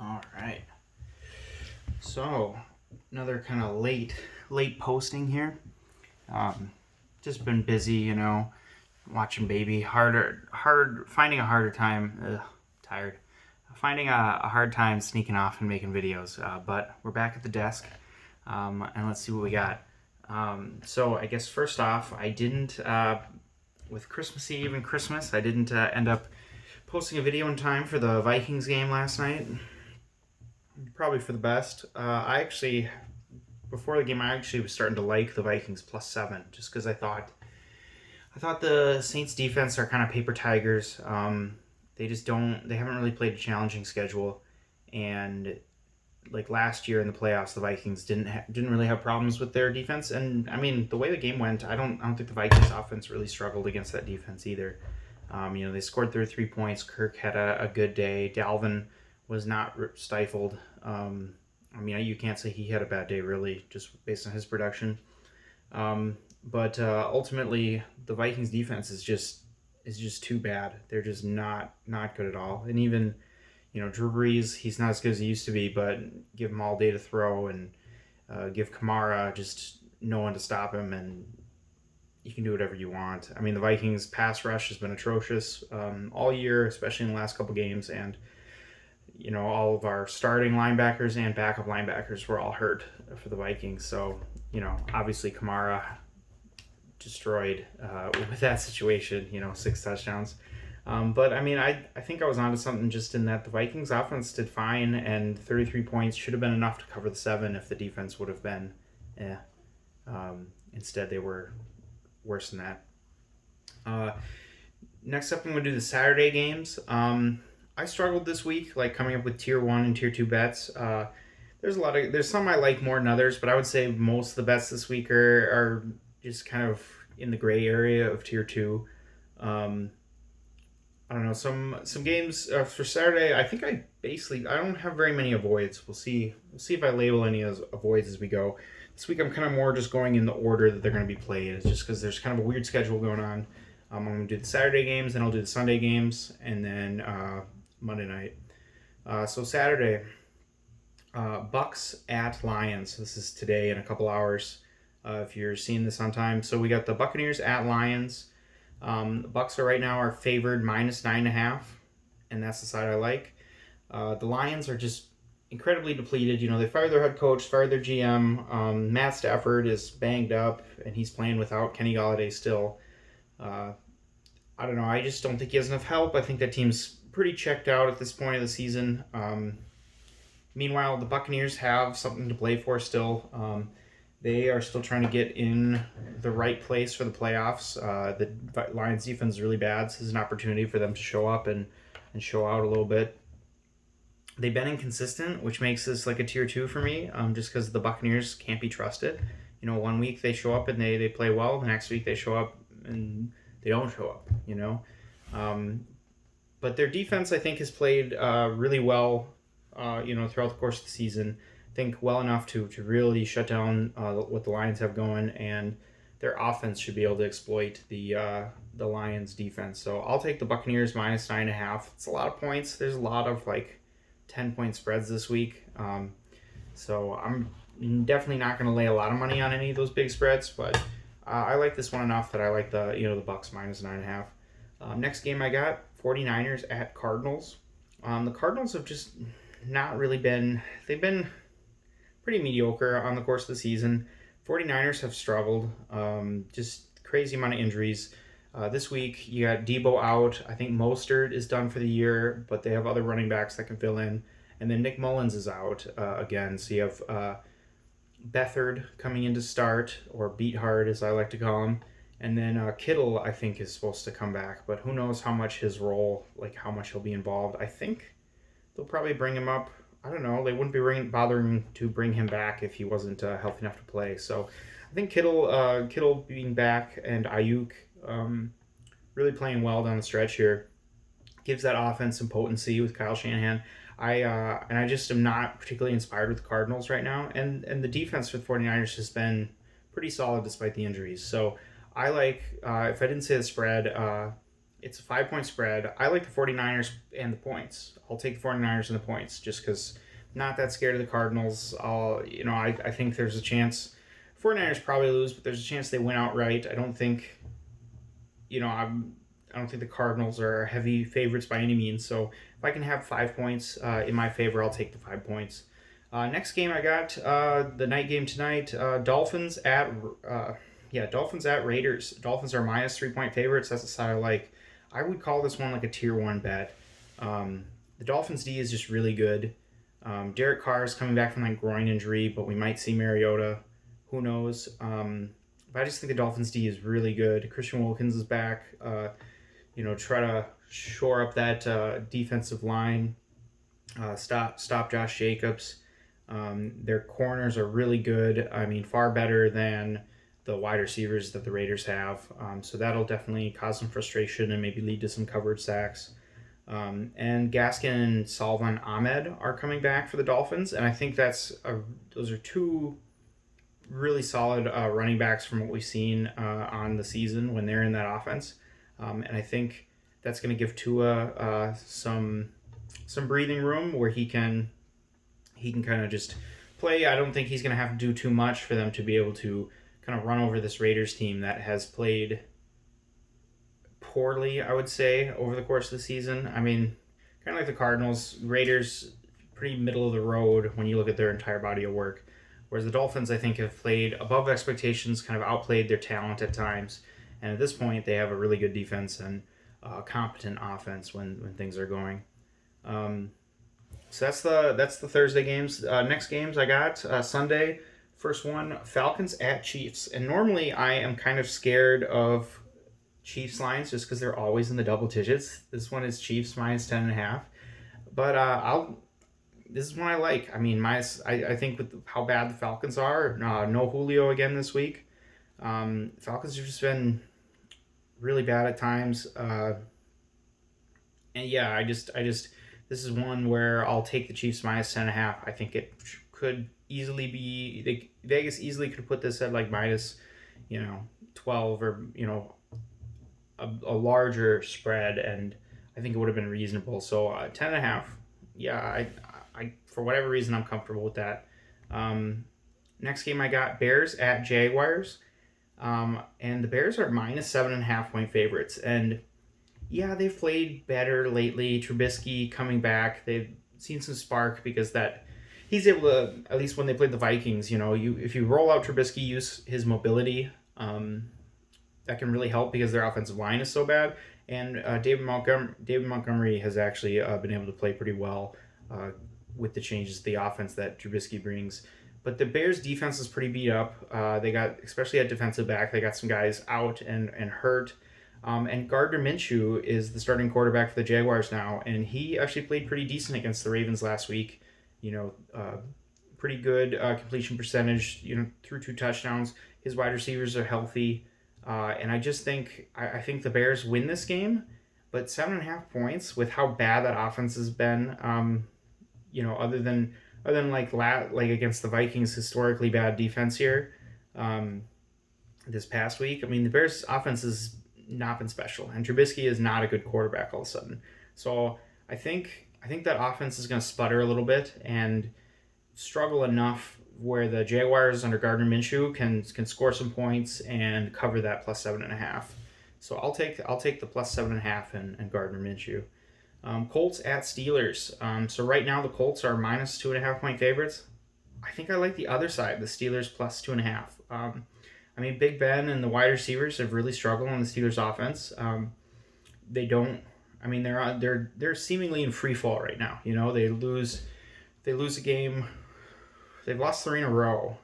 All right. So, another kind of late posting here. Um, just been busy, watching baby. Finding a harder time. Tired. Finding a hard time sneaking off and making videos. But we're back at the desk, and let's see what we got. So I guess first off, I didn't with Christmas Eve and Christmas, I didn't end up posting a video in time for the Vikings game last night. Probably for the best. Before the game, I actually was starting to like the Vikings +7, just because I thought the Saints defense are kind of paper tigers. They haven't really played a challenging schedule, and like last year in the playoffs, the Vikings didn't really have problems with their defense. And I mean, the way the game went, I don't think the Vikings offense really struggled against that defense either. They scored 33 points. Kirk had a good day. Dalvin was not stifled. You can't say he had a bad day really, just based on his production. But ultimately, the Vikings defense is just too bad. They're just not good at all. And even Drew Brees, he's not as good as he used to be, but give him all day to throw and give Kamara just no one to stop him, and you can do whatever you want. I mean, the Vikings pass rush has been atrocious all year, especially in the last couple games, and all of our starting linebackers and backup linebackers were all hurt for the Vikings. So, obviously Kamara destroyed with that situation, 6 touchdowns. But I mean, I think I was onto something just in that the Vikings offense did fine, and 33 points should have been enough to cover the 7 if the defense would have been, instead they were worse than that. Next up, I'm going to do the Saturday games. I struggled this week, like coming up with tier 1 and tier 2 bets. There's some I like more than others, but I would say most of the bets this week are just kind of in the gray area of tier 2. I don't know, some games for Saturday. I think I don't have very many avoids. We'll see if I label any as avoids as we go. This week I'm kind of more just going in the order that they're going to be played. It's just because there's kind of a weird schedule going on. I'm going to do the Saturday games, then I'll do the Sunday games, and then Monday night. So Saturday, Bucks at Lions. This is today in a couple hours. If you're seeing this on time, so we got the Buccaneers at Lions. The Bucks right now are favored -9.5, and that's the side I like. The Lions are just incredibly depleted. They fired their head coach, fired their GM. Matt Stafford is banged up, and he's playing without Kenny Golladay still. I don't know. I just don't think he has enough help. I think that team's pretty checked out at this point of the season. Meanwhile, the Buccaneers have something to play for still. They are still trying to get in the right place for the playoffs. The Lions defense is really bad, so this is an opportunity for them to show up and show out a little bit. They've been inconsistent, which makes this like a tier 2 for me, just because the Buccaneers can't be trusted. 1 week they show up and they play well, the next week they show up and they don't show up, But their defense, I think, has played really well, throughout the course of the season. I think well enough to really shut down what the Lions have going, and their offense should be able to exploit the Lions defense. So I'll take the Buccaneers -9.5. It's a lot of points. There's a lot of 10-point spreads this week. So I'm definitely not going to lay a lot of money on any of those big spreads, but I like this one enough that I like the Bucks -9.5. Next game I got 49ers at Cardinals. The Cardinals have just not really they've been pretty mediocre on the course of the season. 49ers have struggled. Just crazy amount of injuries. This week, you got Debo out. I think Mostert is done for the year, but they have other running backs that can fill in. And then Nick Mullins is out again. So you have Beathard coming in to start, or Beathard as I like to call him. And then Kittle, I think, is supposed to come back. But who knows how much his role, how much he'll be involved. I think they'll probably bring him up. I don't know. They wouldn't be bothering to bring him back if he wasn't healthy enough to play. So I think Kittle being back and Ayuk really playing well down the stretch here gives that offense some potency with Kyle Shanahan. I just am not particularly inspired with the Cardinals right now. And the defense for the 49ers has been pretty solid despite the injuries. So I like, if I didn't say the spread, It's a 5-point spread. I like the 49ers and the points. I'll take the 49ers and the points just because I'm not that scared of the Cardinals. I think there's a chance 49ers probably lose, but there's a chance they win outright. I don't think, I don't think the Cardinals are heavy favorites by any means. So if I can have 5 points in my favor, I'll take the 5 points. Next game I got the night game tonight. Dolphins at Raiders. Dolphins are minus 3-point favorites. That's a side I like. I would call this one like a tier 1 bet. The Dolphins D is just really good. Derek Carr is coming back from that groin injury, but we might see Mariota. Who knows? But I just think the Dolphins D is really good. Christian Wilkins is back. Try to shore up that defensive line. Stop Josh Jacobs. Their corners are really good. I mean, far better than the wide receivers that the Raiders have. So that'll definitely cause some frustration and maybe lead to some coverage sacks. And Gaskin and Salvon Ahmed are coming back for the Dolphins, and I think those are two really solid running backs from what we've seen on the season when they're in that offense. And I think that's going to give Tua some breathing room where he can kind of just play. I don't think he's going to have to do too much for them to be able to kind of run over this Raiders team that has played poorly, I would say, over the course of the season. I mean, kind of like the Cardinals. Raiders, pretty middle of the road when you look at their entire body of work. Whereas the Dolphins, I think, have played above expectations, kind of outplayed their talent at times. And at this point, they have a really good defense and competent offense when things are going. So that's the Thursday games. Next games I got Sunday. First one, Falcons at Chiefs. And normally I am kind of scared of Chiefs lines just because they're always in the double digits. This one is Chiefs minus 10.5. But this is one I like. I mean, I think with how bad the Falcons are, no Julio again this week. Falcons have just been really bad at times. And yeah, I just this is one where I'll take the Chiefs minus 10.5. I think it could easily be Vegas easily could put this at like minus 12 or a larger spread, and I think it would have been reasonable. So 10.5. Yeah, I for whatever reason I'm comfortable with that. Next game I got Bears at Jaguars. And the Bears are minus 7.5 point favorites. And yeah, they've played better lately. Trubisky coming back. They've seen some spark because he's able to, at least when they played the Vikings, if you roll out Trubisky, use his mobility, that can really help because their offensive line is so bad. And David Montgomery has actually been able to play pretty well with the changes to the offense that Trubisky brings. But the Bears' defense is pretty beat up. They got, especially at defensive back, they got some guys out and hurt. And Gardner Minshew is the starting quarterback for the Jaguars now, and he actually played pretty decent against the Ravens last week. Pretty good completion percentage. Threw 2 touchdowns. His wide receivers are healthy, and I just think I think the Bears win this game. But 7.5 points with how bad that offense has been, other than like against the Vikings' historically bad defense here, this past week. I mean, the Bears' offense has not been special, and Trubisky is not a good quarterback all of a sudden. So I think that offense is going to sputter a little bit and struggle enough where the Jaguars under Gardner Minshew can score some points and cover that plus 7.5. So I'll take the plus 7.5 and Gardner Minshew. Colts at Steelers. So right now the Colts are minus 2.5 point favorites. I think I like the other side, the Steelers plus 2.5. I mean, Big Ben and the wide receivers have really struggled on the Steelers offense. They're seemingly in free fall right now. They lose a game. They've lost 3 in a row,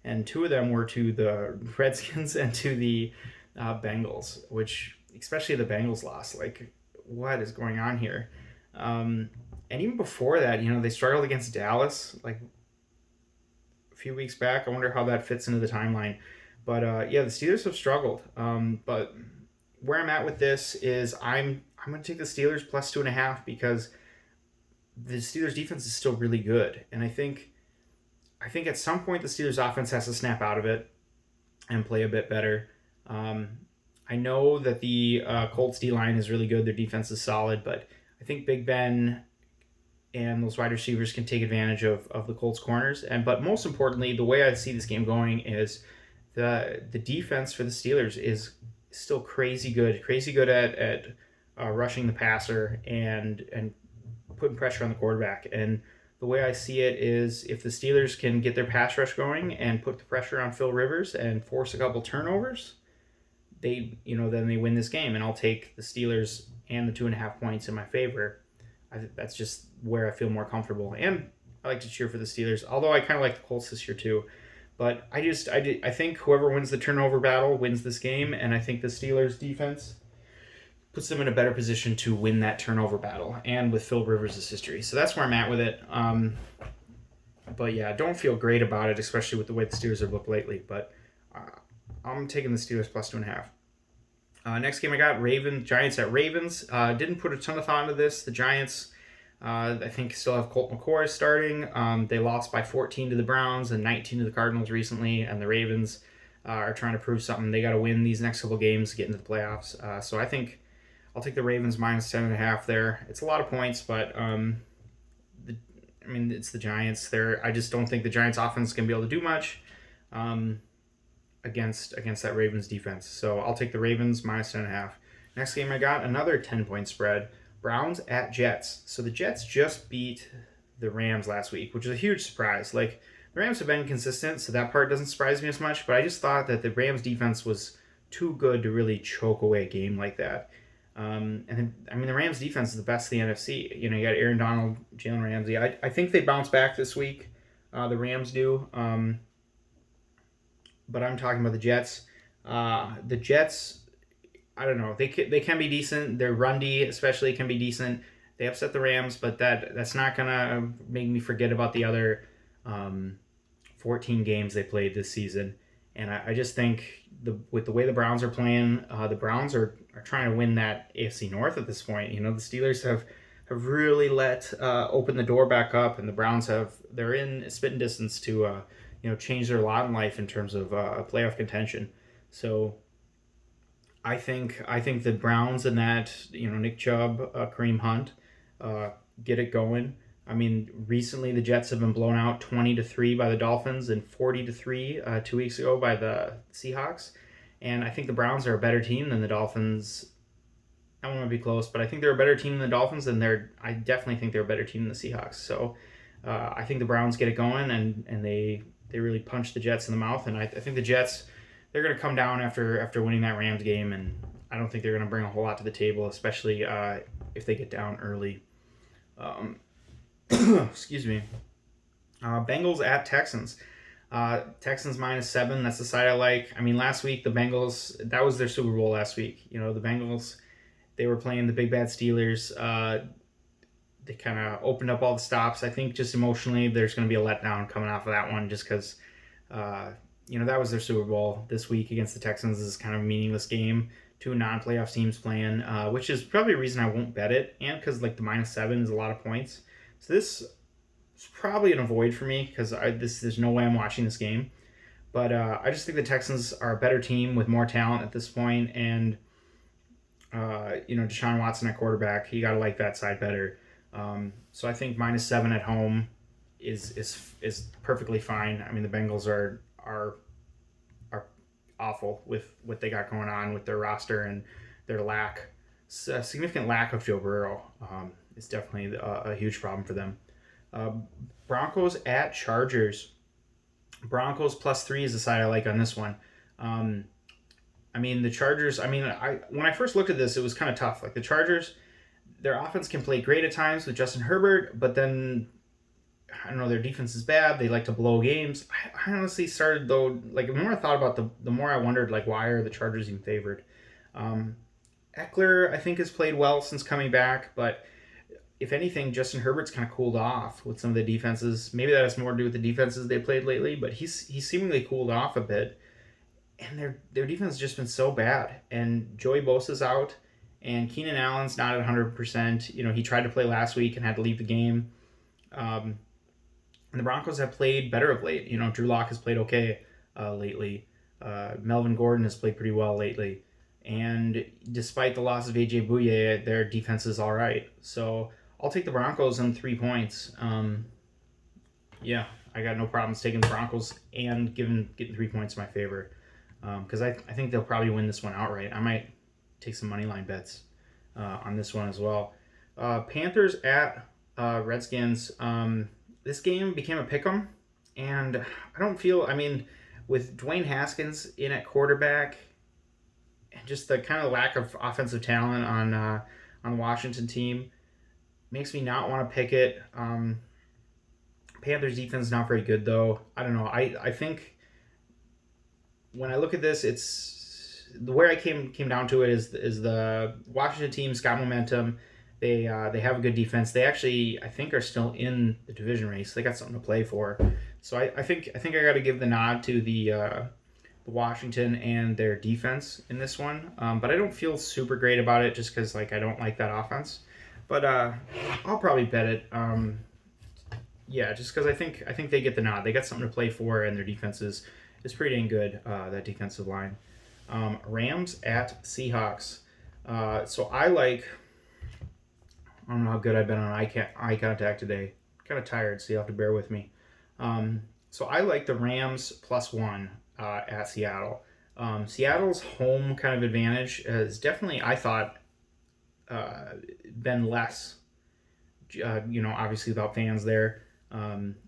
and 2 of them were to the Redskins and to the Bengals, which especially the Bengals lost. Like, what is going on here? And even before that, they struggled against Dallas like a few weeks back. I wonder how that fits into the timeline. But the Steelers have struggled. But where I'm at with this is I'm going to take the Steelers plus 2.5 because the Steelers defense is still really good, and I think at some point the Steelers offense has to snap out of it and play a bit better. I know that the Colts D-line is really good. Their defense is solid, but I think Big Ben and those wide receivers can take advantage of the Colts corners. But most importantly, the way I see this game going is the defense for the Steelers is still crazy good at rushing the passer and putting pressure on the quarterback. And the way I see it is if the Steelers can get their pass rush going and put the pressure on Phil Rivers and force a couple turnovers, then they win this game. And I'll take the Steelers and the 2.5 points in my favor. That's just where I feel more comfortable. And I like to cheer for the Steelers, although I kind of like the Colts this year too. But I think whoever wins the turnover battle wins this game, and I think the Steelers defense puts them in a better position to win that turnover battle, and with Phil Rivers' history. So that's where I'm at with it. But yeah, don't feel great about it, especially with the way the Steelers have looked lately. But I'm taking the Steelers plus 2.5. Next game I got Giants at Ravens. Didn't put a ton of thought into this. The Giants, I think, still have Colt McCoy starting. They lost by 14 to the Browns and 19 to the Cardinals recently, and the Ravens are trying to prove something. They got to win these next couple games to get into the playoffs. So I think I'll take the Ravens minus 10.5 there. It's a lot of points, but it's the Giants. I just don't think the Giants offense is going to be able to do much against that Ravens defense. So I'll take the Ravens minus 10.5. Next game I got another 10-point spread. Browns at Jets. So the Jets just beat the Rams last week, which is a huge surprise. Like, the Rams have been consistent, so that part doesn't surprise me as much, but I just thought that the Rams defense was too good to really choke away a game like that. The Rams defense is the best in the NFC. You got Aaron Donald, Jalen Ramsey. I think they bounce back this week. The Rams do. But I'm talking about the Jets. The Jets, I don't know. They can be decent. Their run D especially can be decent. They upset the Rams, but that's not going to make me forget about the other 14 games they played this season. And I just think with the way the Browns are playing, the Browns are trying to win that AFC North at this point. The Steelers have really open the door back up, and the Browns they're in spitting distance to change their lot in life in terms of playoff contention. So I think the Browns and that Nick Chubb, Kareem Hunt, get it going. Recently the Jets have been blown out 20-3 by the Dolphins and 40-3 2 weeks ago by the Seahawks. And I think the Browns are a better team than the Dolphins. I want to be close, but I think they're a better team than the Dolphins, and I definitely think they're a better team than the Seahawks. So I think the Browns get it going, and they really punch the Jets in the mouth. And I think the Jets, they're going to come down after winning that Rams game, and I don't think they're going to bring a whole lot to the table, especially if they get down early. Excuse me. Bengals at Texans. Texans minus 7. That's the side I like. Last week the Bengals, that was their Super Bowl last week. The Bengals, they were playing the big bad Steelers. They kind of opened up all the stops. I think just emotionally there's going to be a letdown coming off of that one, just because that was their Super Bowl. This week against the Texans is kind of a meaningless game. Two non-playoff teams playing, which is probably a reason I won't bet it, and because the minus 7 is a lot of points. So this is probably an avoid for me, because there's no way I'm watching this game. But I just think the Texans are a better team with more talent at this point, and Deshaun Watson at quarterback, you gotta like that side better. So I think minus 7 at home is perfectly fine. The Bengals are awful with what they got going on with their roster and their significant lack of Joe Burrow. It's definitely a huge problem for them. Broncos at Chargers. Broncos plus 3 is the side I like on this one. The Chargers, when I first looked at this, it was kind of tough. The Chargers, their offense can play great at times with Justin Herbert, but then, I don't know, their defense is bad. They like to blow games. I honestly started, though, the more I thought about the more I wondered, why are the Chargers even favored? Eckler, I think, has played well since coming back, but if anything, Justin Herbert's kind of cooled off with some of the defenses. Maybe that has more to do with the defenses they played lately, but he's seemingly cooled off a bit. And their defense has just been so bad. And Joey Bosa's out, and Keenan Allen's not at 100%. He tried to play last week and had to leave the game. And the Broncos have played better of late. Drew Lock has played okay lately. Melvin Gordon has played pretty well lately. And despite the loss of AJ Bouye, their defense is all right. So I'll take the Broncos on 3 points. Yeah, I got no problems taking the Broncos and getting 3 points in my favor. Because I think they'll probably win this one outright. I might take some money line bets on this one as well. Panthers at Redskins. This game became a pick'em, and I don't feel. I mean, with Dwayne Haskins in at quarterback, and just the kind of lack of offensive talent on the Washington team makes me not want to pick it. Panthers defense is not very good though. I don't know. I think when I look at this, it's the way I came down to it is the Washington team's got momentum. They have a good defense. They actually, I think, are still in the division race. They got something to play for. So I think I got to give the nod to the Washington and their defense in this one. But I don't feel super great about it just because I don't like that offense. But I'll probably bet it. Yeah, just because I think they get the nod. They got something to play for, and their defense is pretty dang good. That defensive line. Rams at Seahawks. So I don't know how good I've been on eye contact today. Kind of tired, so you'll have to bear with me. So I like the Rams +1 at Seattle. Seattle's home kind of advantage has definitely, I thought, been less. Obviously without fans there.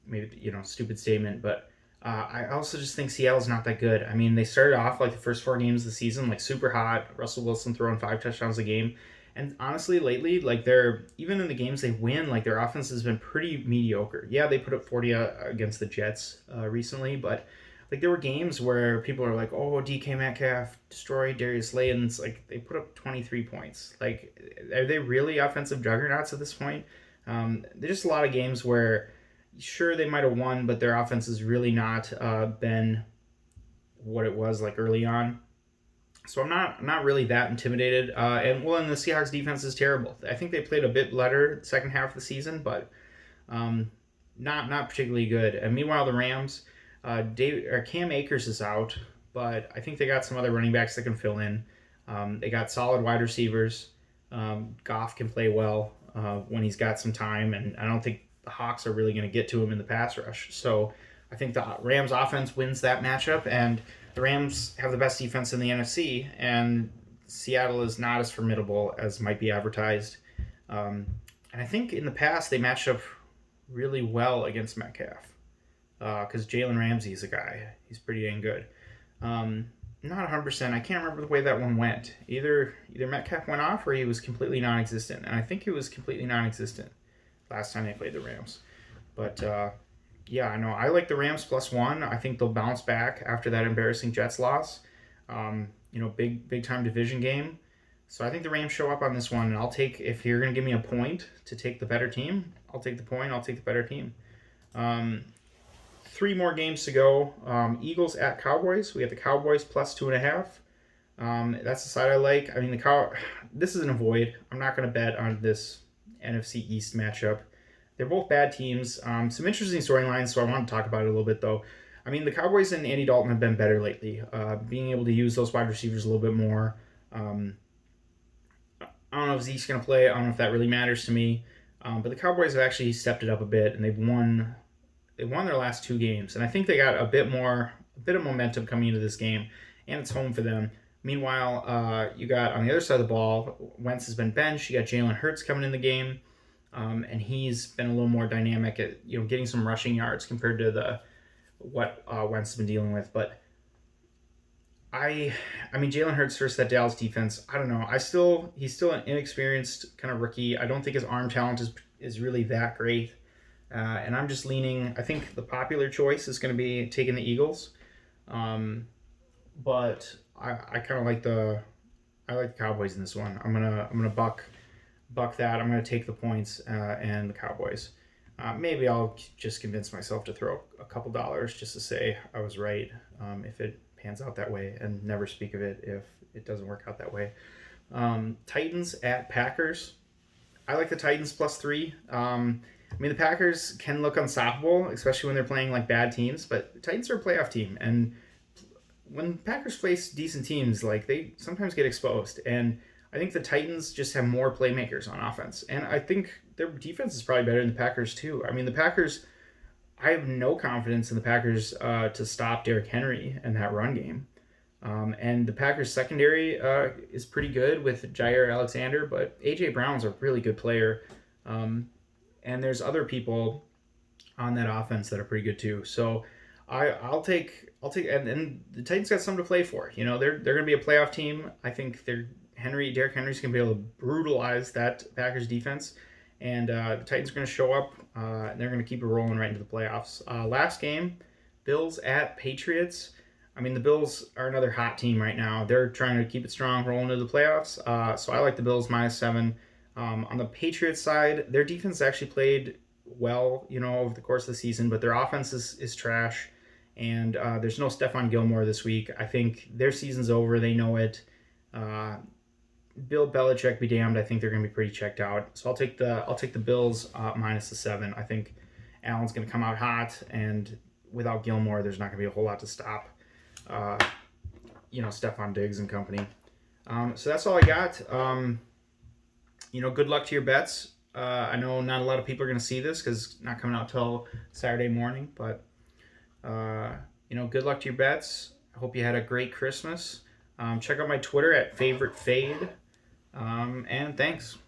Maybe, stupid statement, but I also just think Seattle's not that good. I mean, they started off the first 4 games of the season super hot. Russell Wilson throwing 5 touchdowns a game. And honestly, lately, they're even in the games they win, their offense has been pretty mediocre. Yeah, they put up 40 against the Jets recently, but there were games where people are like, "Oh, DK Metcalf destroyed Darius Slay," and it's they put up 23 points. Are they really offensive juggernauts at this point? There's just a lot of games where, sure, they might have won, but their offense has really not been what it was early on. So I'm not really that intimidated. And the Seahawks defense is terrible. I think they played a bit better the second half of the season, but not particularly good. And meanwhile, the Rams, Cam Akers is out, but I think they got some other running backs that can fill in. They got solid wide receivers. Goff can play well when he's got some time, and I don't think the Hawks are really going to get to him in the pass rush. So I think the Rams offense wins that matchup, and the Rams have the best defense in the NFC, and Seattle is not as formidable as might be advertised. And I think in the past they matched up really well against Metcalf because Jalen Ramsey is a guy. He's pretty dang good. Not 100%. I can't remember the way that one went. Either Metcalf went off or he was completely non-existent, and I think he was completely non-existent last time they played the Rams. But yeah, I know. I like the Rams +1. I think they'll bounce back after that embarrassing Jets loss. Big time division game. So I think the Rams show up on this one, and I'll take, if you're going to give me a point to take the better team, I'll take the point. I'll take the better team. 3 more games to go. Eagles at Cowboys. We have the Cowboys +2.5. That's the side I like. I mean, this is an avoid. I'm not going to bet on this NFC East matchup. They're both bad teams. Some interesting storylines, so I want to talk about it a little bit, though. I mean, the Cowboys and Andy Dalton have been better lately, being able to use those wide receivers a little bit more. I don't know if Zeke's going to play. I don't know if that really matters to me. But the Cowboys have actually stepped it up a bit, and they've won their last 2 games. And I think they got a bit of momentum coming into this game, and it's home for them. Meanwhile, you got on the other side of the ball, Wentz has been benched. You got Jalen Hurts coming in the game. And he's been a little more dynamic at getting some rushing yards compared to what Wentz has been dealing with. But I mean Jalen Hurts versus that Dallas defense. I don't know. He's still an inexperienced kind of rookie. I don't think his arm talent is really that great. And I'm just leaning. I think the popular choice is going to be taking the Eagles. But I kind of like the Cowboys in this one. I'm gonna buck that. I'm going to take the points and the Cowboys. Maybe I'll just convince myself to throw a couple dollars just to say I was right if it pans out that way, and never speak of it if it doesn't work out that way. Titans at Packers. I like the Titans +3. I mean, the Packers can look unstoppable, especially when they're playing bad teams, but the Titans are a playoff team, and when Packers face decent teams, like they sometimes get exposed, and I think the Titans just have more playmakers on offense, and I think their defense is probably better than the Packers too. I mean, the Packers, I have no confidence in the Packers to stop Derrick Henry in that run game. And the Packers secondary is pretty good with Jair Alexander, but AJ Brown's a really good player. And there's other people on that offense that are pretty good too. So I'll take and the Titans got something to play for. You know, they're gonna be a playoff team. I think Derrick Henry's gonna be able to brutalize that Packers defense. And the Titans are going to show up, and they're going to keep it rolling right into the playoffs. Last game, Bills at Patriots. I mean, the Bills are another hot team right now. They're trying to keep it strong, rolling into the playoffs. So I like the Bills -7. On the Patriots side, their defense actually played well, over the course of the season, but their offense is trash. And there's no Stephon Gilmore this week. I think their season's over. They know it. Bill Belichick be damned. I think they're going to be pretty checked out. So I'll take the Bills -7. I think Allen's going to come out hot, and without Gilmore, there's not going to be a whole lot to stop. Stephon Diggs and company. So that's all I got. Good luck to your bets. I know not a lot of people are going to see this because it's not coming out till Saturday morning, but good luck to your bets. I hope you had a great Christmas. Check out my Twitter at FavoriteFade. And thanks.